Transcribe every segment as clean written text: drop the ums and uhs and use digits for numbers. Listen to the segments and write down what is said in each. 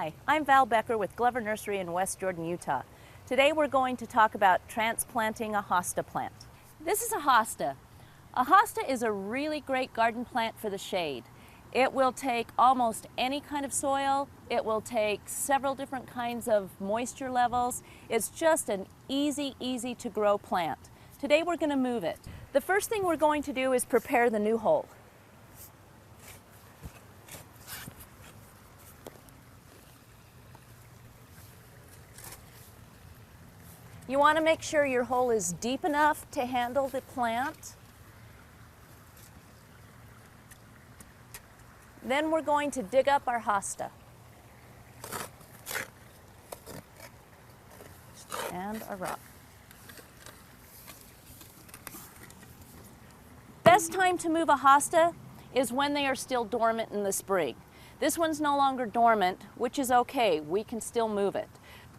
Hi, I'm Val Becker with Glover Nursery in West Jordan, Utah. Today we're going to talk about transplanting a hosta plant. This is a hosta. A hosta is a really great garden plant for the shade. It will take almost any kind of soil. It will take several different kinds of moisture levels. It's just an easy to grow plant. Today we're going to move it. The first thing we're going to do is prepare the new hole. You want to make sure your hole is deep enough to handle the plant. Then we're going to dig up our hosta. And a rock. Best time to move a hosta is when they are still dormant in the spring. This one's no longer dormant, which is okay. We can still move it.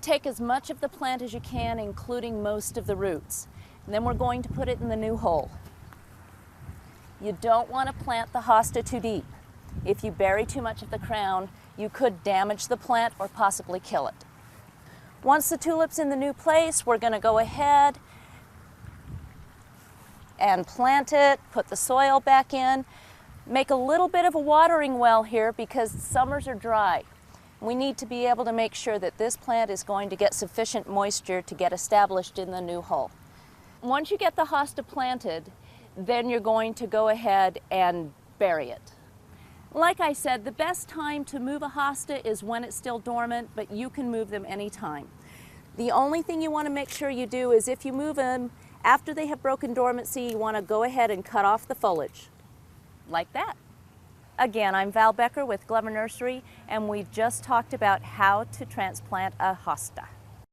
Take as much of the plant as you can, including most of the roots. And then we're going to put it in the new hole. You don't want to plant the hosta too deep. If you bury too much of the crown, you could damage the plant or possibly kill it. Once the tulip's in the new place, we're going to go ahead and plant it, put the soil back in. Make a little bit of a watering well here because summers are dry. We need to be able to make sure that this plant is going to get sufficient moisture to get established in the new hole. Once you get the hosta planted, then you're going to go ahead and bury it. Like I said, the best time to move a hosta is when it's still dormant, but you can move them anytime. The only thing you want to make sure you do is if you move them after they have broken dormancy, you want to go ahead and cut off the foliage, like that. Again, I'm Val Becker with Glover Nursery, and we've just talked about how to transplant a hosta.